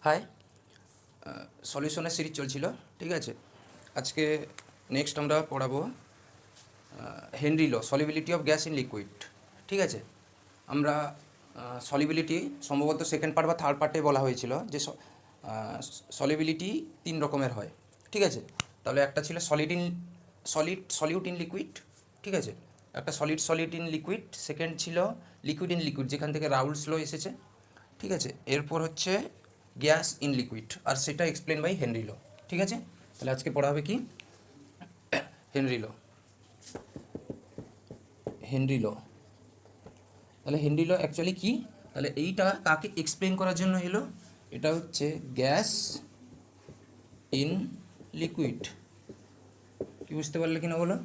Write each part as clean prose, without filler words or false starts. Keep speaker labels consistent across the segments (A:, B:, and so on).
A: High, সলিউশনের series চলছিল, ঠিক আছে। আজকে নেক্সট আমরা পড়াবো Henry law, solubility of gas in liquid, ঠিক আছে। আমরা সলিবিলিটি সম্ভবত সেকেন্ড পার্ট বা থার্ড পার্টে বলা হয়েছিল যে সলিবিলিটি তিন রকমের হয়, ঠিক আছে। তাহলে একটা ছিল সলিউট ইন লিকুইড, ঠিক আছে। একটা সলিড ইন লিকুইড, সেকেন্ড ছিল লিকুইড ইন লিকুইড, যেখান থেকে রাউলস ল এসেছে, ঠিক আছে। এরপর হচ্ছে গ্যাস ইন লিকুইড, আর সেটা এক্সপ্লেন বাই হেনরি ল, ঠিক আছে। তাহলে আজকে পড়া হবে কি হেনরি ল। হেনরি ল, তাহলে হেনরি ল অ্যাকচুয়ালি কী? তাহলে এইটা কাকে এক্সপ্লেন করার জন্য এলো? এটা হচ্ছে গ্যাস ইন লিকুইড। কি বুঝতে পারলে কিনা বলো?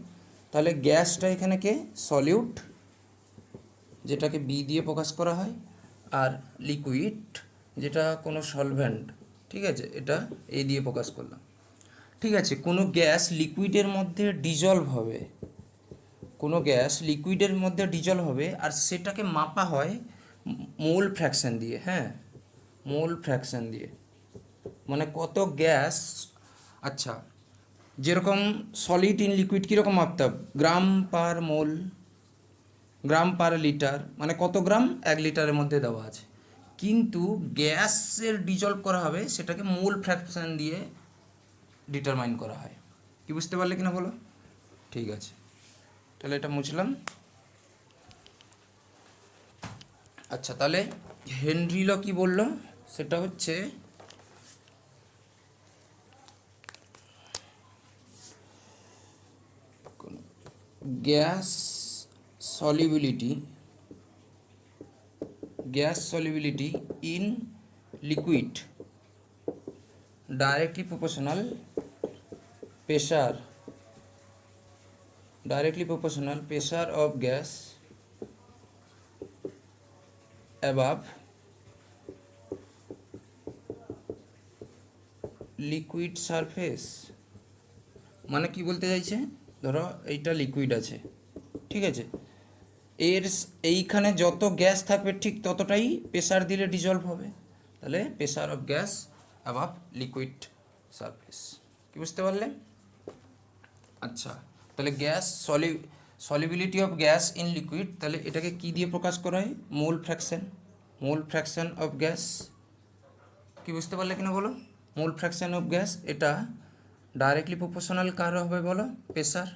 A: তাহলে গ্যাসটা এখানে কে? সলিউট, যেটাকে বি দিয়ে প্রকাশ করা হয়, আর লিকুইড যেটা কোনো সলভেন্ট, ঠিক আছে, এটা এ দিয়ে প্রকাশ করলাম, ঠিক আছে। কোনো গ্যাস লিকুইডের মধ্যে ডিজলভ হবে, কোনো গ্যাস লিকুইডের মধ্যে ডিজলভ হবে, আর সেটাকে মাপা হয় মোল ফ্র্যাকশন দিয়ে। হ্যাঁ, মোল ফ্র্যাকশন দিয়ে, মানে কত গ্যাস। আচ্ছা, যেরকম সলিড ইন লিকুইড কীরকম মাপতে হবে? গ্রাম পার মোল, গ্রাম পার লিটার, মানে কত গ্রাম 1 লিটারের মধ্যে দেওয়া আছে। কিন্তু গ্যাসের ডিজলভ করা হবে, সেটাকে মোল ফ্র্যাকশন দিয়ে ডিটারমাইন করা হয়। কি বুঝতে পারলে কিনা বলো? ঠিক আছে, তাহলে এটা মুছলাম। আচ্ছা, তাহলে হেনরি ল কি বলল? সেটা হচ্ছে gas solubility, gas solubility in liquid directly proportional pressure, directly proportional pressure of gas above liquid surface। মানে কি বলতে চাইছে? ধরো এইটা লিকুইড আছে, ঠিক আছে, এর এইখানে যত গ্যাস থাকবে ঠিক ততটাই প্রেসার দিলে ডিজলভ হবে। তাহলে pressure of gas above liquid surface. কি বুঝতে পারলে? আচ্ছা, তাহলে gas solubility of gas in liquid, তাহলে এটাকে কি দিয়ে প্রকাশ করা হয়? মোল fraction, mole fraction of gas. কি বুঝতে পারলে কিনা বলো? মোল ফ্র্যাকশন অফ গ্যাস, এটা ডাইরেক্টলি প্রপোর্শনাল কার হবে বলো? প্রেসার।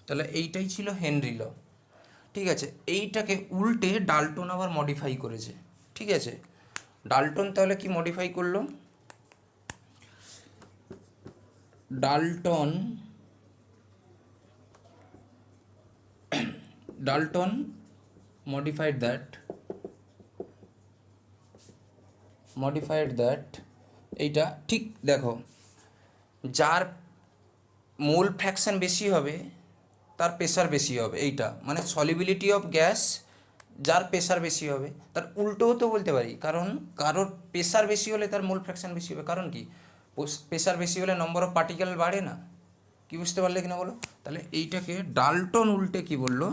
A: তাহলে এইটাই ছিল হেনরি ল, ঠিক আছে। এইটাকে উল্টে ডাল্টন আবার মডিফাই করেছে, ঠিক আছে। ডাল্টন তাহলে কি মডিফাই করলো? ডাল্টন modified that এইটা ঠিক দেখো, যার মোল ফ্র্যাকশন বেশি হবে তার প্রেশার বেশি হবে। এইটা মানে সলিবিলিটি অফ গ্যাস, যার প্রেশার বেশি হবে তার উল্টোও তো বলতে পারি, কারণ কারোর প্রেশার বেশি হলে তার মোল ফ্র্যাকশন বেশি হবে। কারণ কি? প্রেশার বেশি হলে নম্বর অফ পার্টিকেল বাড়ে না। কি বুঝতে পারলে কিনা বলো? তাহলে এইটাকে ডাল্টন উল্টে কি বললো?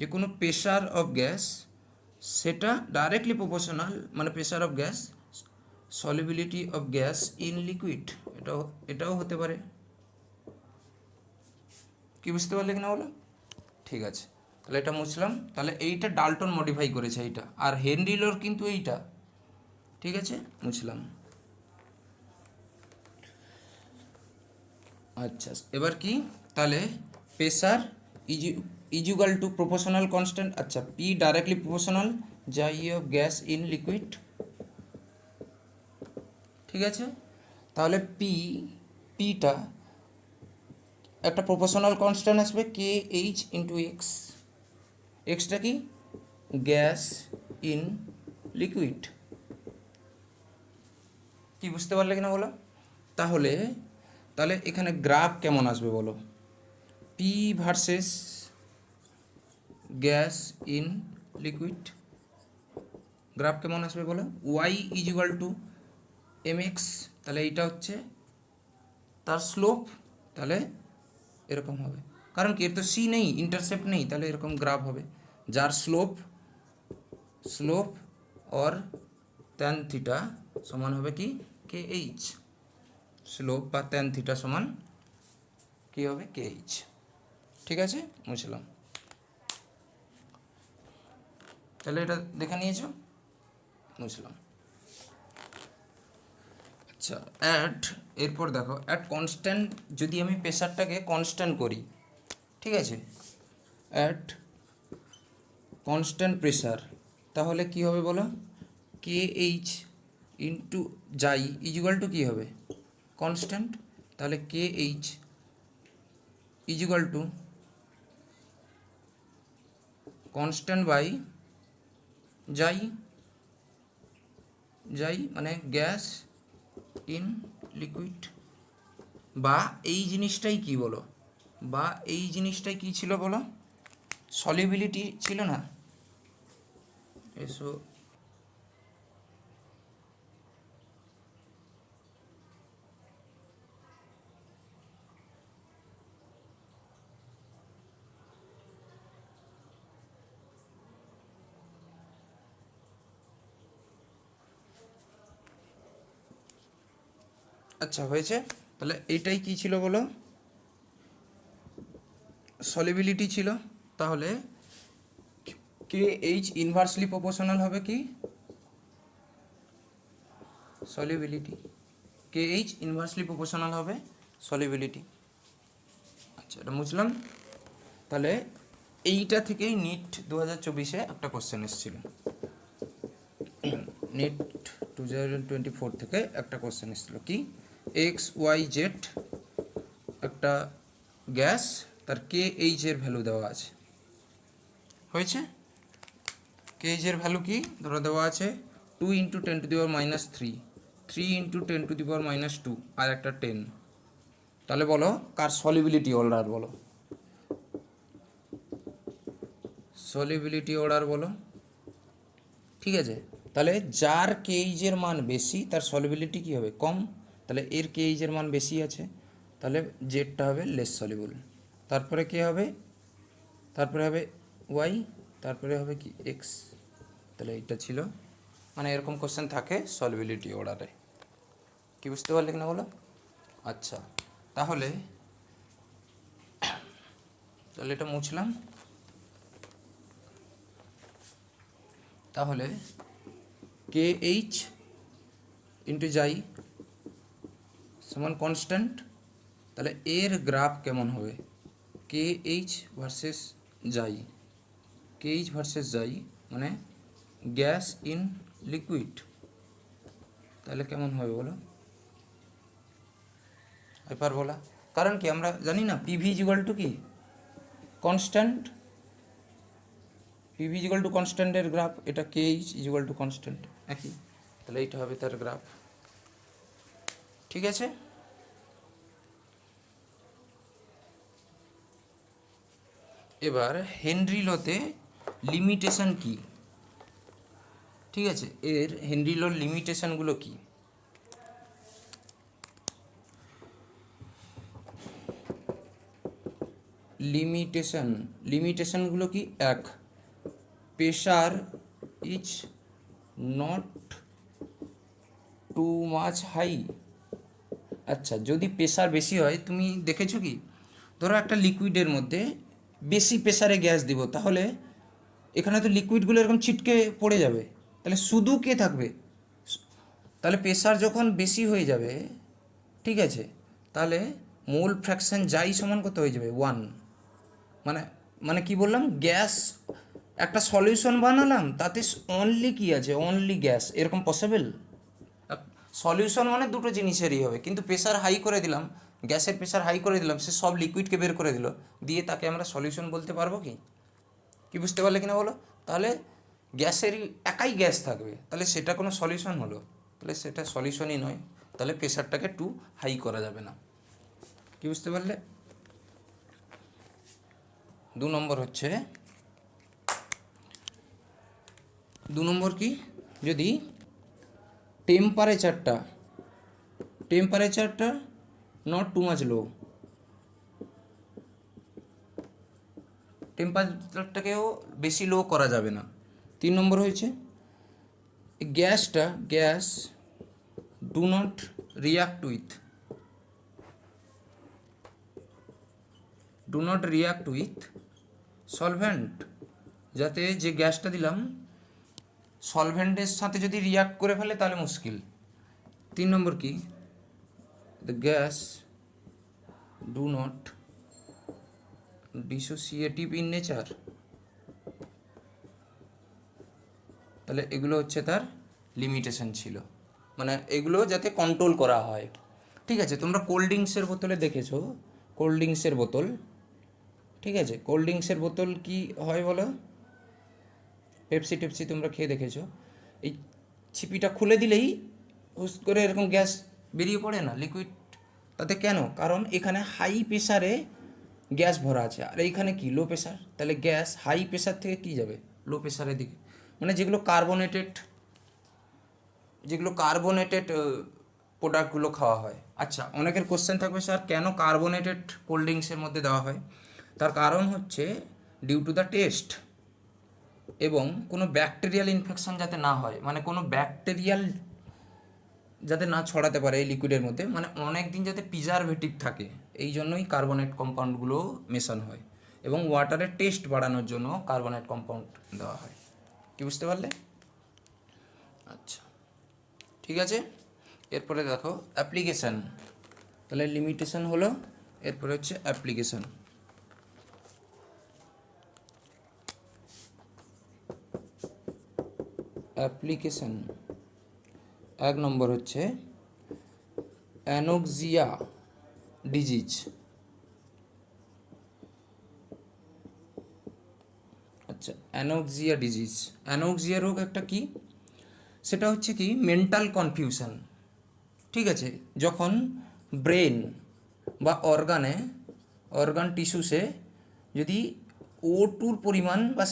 A: যে কোনো প্রেশার অফ গ্যাস, সেটা ডাইরেক্টলি প্রপোর্শনাল, মানে pressure of gas solubility of gas in liquid, এটাও হতে পারে। কি বুঝতে পারলে কিনা বলো? ঠিক আছে, তাহলে এটা মুছলাম। তাহলে এইটা ডাল্টন মডিফাই করেছে এইটা, আর হেনরি লর কিন্তু এইটা, ঠিক আছে, মুছলাম। আচ্ছা, এবার কি? তাহলে pressure equal to proportional constant. আচ্ছা, পি ডাইরেক্টলি প্রপোর্শনাল যা ই অফ গ্যাস ইন লিকুইড, ঠিক আছে। তাহলে পিটা একটা প্রপোর্শনাল কনস্ট্যান্ট আসবে, কে এইচ ইন্টু এক্স। এক্সটা কি? Gas in liquid. কি বুঝতে পারলে কিনা বলো? তাহলে তাহলে এখানে গ্রাফ কেমন আসবে বলো? P versus gas in liquid, graph কেমন আসবে বলো? Y is equal to m x, তাহলে এইটা হচ্ছে তার স্লোপ, তাহলে এরকম হবে। কারণ কি? এর তো সি নেই, ইন্টারসেপ্ট নেই, তাহলে এরকম গ্রাফ হবে, যার স্লোপ অর ট্যান থিটা সমান হবে কি কে এইচ, স্লোপ বা ট্যান থিটা সমান কি হবে কে এইচ। ঠিক আছে, বুঝলাম। তাহলে এটা দেখে নিয়েছো, বুঝলাম। আচ্ছা, অ্যাট, এরপর দেখো অ্যাট কনস্ট্যান্ট, যদি আমি প্রেশারটাকে কনস্ট্যান্ট করি, ঠিক আছে, অ্যাট কনস্ট্যান্ট প্রেশার, তাহলে কি হবে বলো, কে এইচ ইন্টু যাই ইজুয়াল টু কী হবে কনস্ট্যান্ট, তাহলে K H equal to constant by যাই, যাই মানে গ্যাস ইন লিকুইড। বা এই জিনিসটাই কি বলো, বা এই জিনিসটাই কি ছিল বলো, সলিবিলিটি ছিল না, এসো আচ্ছা হয়েছে। তাহলে এইটাই কি ছিল বলো, সলিবিলিটি ছিল। তাহলে কে এইচ ইনভার্সলি প্রপোর্শনাল হবে কি solubility, K H inversely proportional হবে সলিবিলিটি। আচ্ছা, এটা বুঝলাম। তাহলে এইটা থেকেই নিট 2024-এ একটা কোশ্চেন এসেছিল, নিট 2024 থেকে একটা কোশ্চেন এসেছিলো কি, এক্স ওয়াই জেড একটা গ্যাস, তার কে এইচ এর ভ্যালু দেওয়া আছে, হয়েছে। কে এইচ এর ভ্যালু কি ধরো দেওয়া আছে 2 × 10⁻³ 3 × 10⁻², আর একটা 10। তাহলে বলো কার সলিবিলিটি অর্ডার বলো, সলিবিলিটি অর্ডার বলো। ঠিক আছে, তাহলে যার কেইজের মান বেশি তার সলিবিলিটি কী হবে কম, তাহলে এর কেইজের মান বেশি আছে, তাহলে জেডটা হবে লেস সলিবল। তারপরে কে হবে, তারপরে হবে ওয়াই, তারপরে হবে কি এক্স। তাহলে এইটা ছিল, মানে এরকম কোশ্চেন থাকে সলিবিলিটি অর্ডারে। কি বুঝতে পারলে কিনা বলো। আচ্ছা, তাহলে তাহলে এটা মুছলাম। তাহলে কে এইচ ইন্টু যাই সমান কনস্ট্যান্ট, তাহলে এর গ্রাফ কেমন হবে, কে এইচ ভার্সেস যাই, কে এইচ ভার্সেস যাই মানে গ্যাস ইন লিকুইড, তাহলে কেমন হবে বলো, হাইপারবোলা। কারণ কি আমরা জানি না পিভি ইকুয়াল টু কি কনস্ট্যান্ট, পিভি ইকুয়াল টু কনস্ট্যান্টের গ্রাফ, এটা K H equal to constant একই, তাহলে এইটা হবে তার গ্রাফ। ঠিক আছে, এবার হেনরি লতে লিমিটেশন কি, ঠিক আছে, এর হেনরি লর লিমিটেশনগুলো কি, লিমিটেশনগুলো কি, এক, pressure is not too much high. আচ্ছা, যদি প্রেশার বেশি হয়, তুমি দেখেছো কি, ধরো একটা লিকুইডের মধ্যে বেশি প্রেশারে গ্যাস দিব, তাহলে এখানে তো লিকুইডগুলো এরকম ছিটকে পড়ে যাবে, তাহলে শুধু কে থাকবে, তাহলে প্রেশার যখন বেশি হয়ে যাবে, ঠিক আছে, তাহলে মোল ফ্র্যাকশন যাই সমান কত হয়ে যাবে 1। মানে মানে কি বললাম, গ্যাস একটা সলিউশন বানালাম, তাতে অনলি কি আছে, অনলি গ্যাস, এরকম পসিবল। সলিউশন মানে দুটো জিনিসেরই হবে, কিন্তু প্রেশার হাই করে দিলাম, গ্যাসের প্রেশার হাই করে দিলাম, সে সব লিকুইডকে বের করে দিল, দিয়ে তাকে আমরা সলিউশন বলতে পারবো কি, কি বুঝতে পারলে কিনা বলো। তাহলে গ্যাসেরই একাই গ্যাস থাকবে, তাহলে সেটা কোনো সলিউশন হলো, তাহলে সেটা সলিউশনই নয়, তাহলে প্রেশারটাকে টু হাই করা যাবে না। কি বুঝতে পারলে। 2 নম্বর হচ্ছে, 2 নম্বর কি, যদি টেম্পারেচারটা নট টু মাচ লো, টেম্পারেচারটাকেও বেশি লো করা যাবে না। 3 নম্বর হয়েছে gas do not react with, do not react with solvent, যাতে যে গ্যাসটা দিলাম সলভেন্টের সাথে যদি রিয়াক্ট করে ফেলে তাহলে মুশকিল। 3 নম্বর কি, the gas do not dissociative in nature. তাহলে এগুলো হচ্ছে তার লিমিটেশন ছিল, মানে এগুলো যাতে কন্ট্রোল করা হয়। ঠিক আছে, তোমরা কোল্ড ড্রিঙ্কসের বোতলে দেখেছো, কোল্ড ড্রিঙ্কসের বোতল, ঠিক আছে, কোল্ড ড্রিঙ্কসের বোতল কি হয় বলো, পেপসি টেপসি তোমরা খেয়ে দেখেছো, এই ছিপিটা খুলে দিলেই হুস করে এরকম গ্যাস বেরিয়ে পড়ে না, লিকুইড। তাতে কেন? কারণ এখানে হাই প্রেসারে গ্যাস ভরা আছে, আর এইখানে কি লো প্রেসার, তাহলে গ্যাস হাই প্রেসার থেকে কি যাবে লো প্রেসারের দিকে, মানে যেগুলো কার্বোনেটেড প্রোডাক্টগুলো খাওয়া হয়। আচ্ছা, অনেকের কোশ্চেন থাকবে স্যার কেন কার্বোনেটেড কোল্ড ড্রিঙ্কসের মধ্যে দেওয়া হয়? তার কারণ হচ্ছে ডিউ টু দ্য টেস্ট, এবং কোনো ব্যাকটেরিয়াল ইনফেকশন যাতে না হয়, মানে কোনো ব্যাকটেরিয়াল যাতে না ছড়াতে পারে এই লিকুইডের মধ্যে, মানে অনেক দিন যাতে প্রিজারভেটিভ থাকে, এই জন্যই কার্বনেট কম্পাউন্ডগুলো মেশানো হয়, এবং ওয়াটারের টেস্ট বাড়ানোর জন্য কার্বনেট কম্পাউন্ড দেওয়া হয়। কি বুঝতে পারলে? আচ্ছা, ঠিক আছে। এরপরে দেখো অ্যাপ্লিকেশান, তাহলে লিমিটেশন হলো, এরপরে হচ্ছে অ্যাপ্লিকেশান। অ্যাপ্লিকেশান 1 নম্বর হচ্ছে অ্যানোক্সিয়া ডিজিজ। আচ্ছা, অ্যানোক্সিয়া ডিজিজ, অ্যানোক্সিয়া রোগ একটা কি, সেটা হচ্ছে কি মেন্টাল কনফিউশন। ঠিক আছে, যখন ব্রেন বা অর্গান টিস্যুসে যদি O2 পরিমাণ বা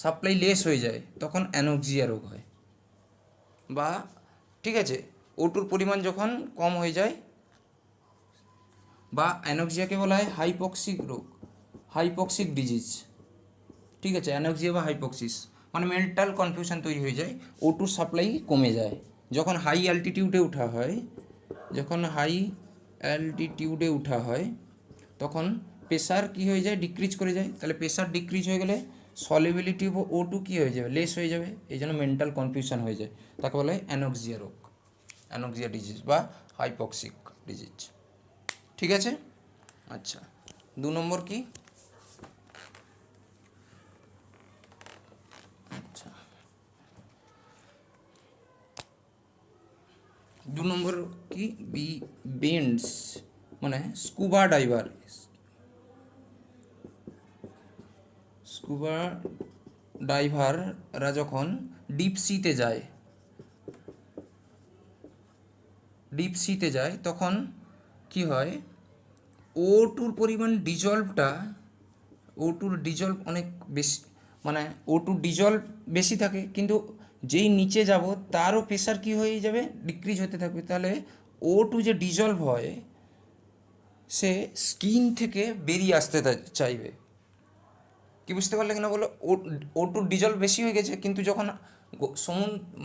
A: সাপ্লাই লেস হয়ে যায়, তখন অ্যানোক্সিয়া রোগ হয়। বা ঠিক আছে, O2 পরিমাণ যখন কম হয়ে যায়, বা অ্যানোক্সিয়াকে বলা হয় হাইপক্সিক রোগ, হাইপক্সিক ডিজিজ। ঠিক আছে, অ্যানোক্সিয়া বা হাইপক্সিস মানে মেন্টাল কনফিউশন তৈরি হয়ে যায়, O2 সাপ্লাই কমে যায়। যখন হাই অ্যালটিটিউডে উঠা হয় তখন প্রেশার কী হয়ে যায়, ডিক্রিজ করে যায়। তাহলে প্রেশার ডিক্রিজ হয়ে গেলে সলিবিলিটি অফ O2 কী হয়ে যাবে, লেস হয়ে যাবে, এই জন্য মেন্টাল কনফিউশন হয়ে যায়। তাকে বলা হয় অ্যানোক্সিয়া রোগ, অ্যানোক্সিয়া ডিজিজ বা হাইপক্সিক ডিজিজ। ঠিক আছে। আচ্ছা, 2 নম্বর কি, আচ্ছা 2 নম্বর কি, বেন্ডস মানে স্কুবা ডাইভাররা যখন ডিপ সিতে যায় তখন কি হয়, O2 পরিমাণ O2 ডিজলভ অনেক বেশি, মানে O2 ডিজলভ বেশি থাকে, কিন্তু যেই নিচে যাব তারও প্রেশার কি হয়ে যাবে, ডিক্রিজ হতে থাকবে। তাহলে O2 যে ডিজলভ হয় সে স্কিন থেকে বেরিয়ে আসতে চাইবে। কি বুঝতে পারলে কিনা বলো? O2 ডিজলভ বেশি হয়ে গেছে, কিন্তু যখন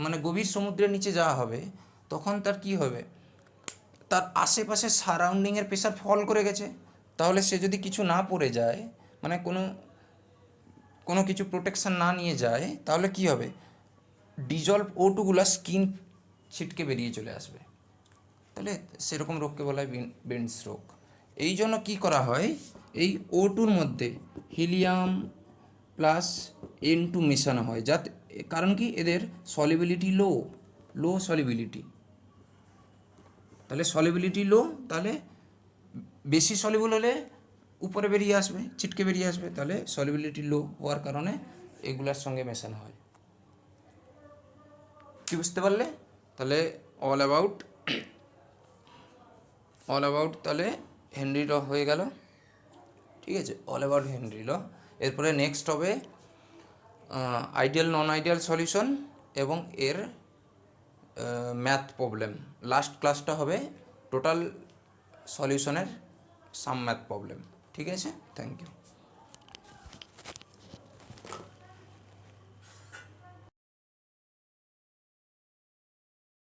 A: মানে গভীর সমুদ্রের নিচে যাওয়া হবে তখন তার কি হবে, তার আশেপাশে সারাউন্ডিংয়ের প্রেশার ফল করে গেছে। তাহলে সে যদি কিছু না পড়ে যায়, মানে কোনো কিছু প্রোটেকশান না নিয়ে যায়, তাহলে কি হবে, ডিজলভ O2গুলো স্কিন ছিটকে বেরিয়ে চলে আসবে। তাহলে সেরকম রোগকে বলা হয় বেন্ডস রোগ। এই জন্য কী করা হয়, এই O2-র মধ্যে হিলিয়াম প্লাস N2 মেশানো হয়, যাতে কারণ কি এদের সলিবিলিটি লো সলিবিলিটি। তাহলে সলিবিলিটি লো, তাহলে বেশি সলিবল হলে উপরে বেরিয়ে আসবে, ছিটকে বেরিয়ে আসবে, তাহলে সলিবিলিটি লো হওয়ার কারণে এগুলার সঙ্গে মেশানো হয়। কি বুঝতে পারলে? তাহলে অল অ্যাবাউট তাহলে হেনরি ল হয়ে গেল। ঠিক আছে, অল অ্যাবাউট হেনরি ল। এরপরে নেক্সট হবে আইডিয়াল নন আইডিয়াল সলিউশন এবং এর ম্যাথ প্রবলেম। লাস্ট ক্লাসটা হবে টোটাল সলিউশনের সাম ম্যাথ প্রবলেম। ঠিক আছে, থ্যাংক ইউ।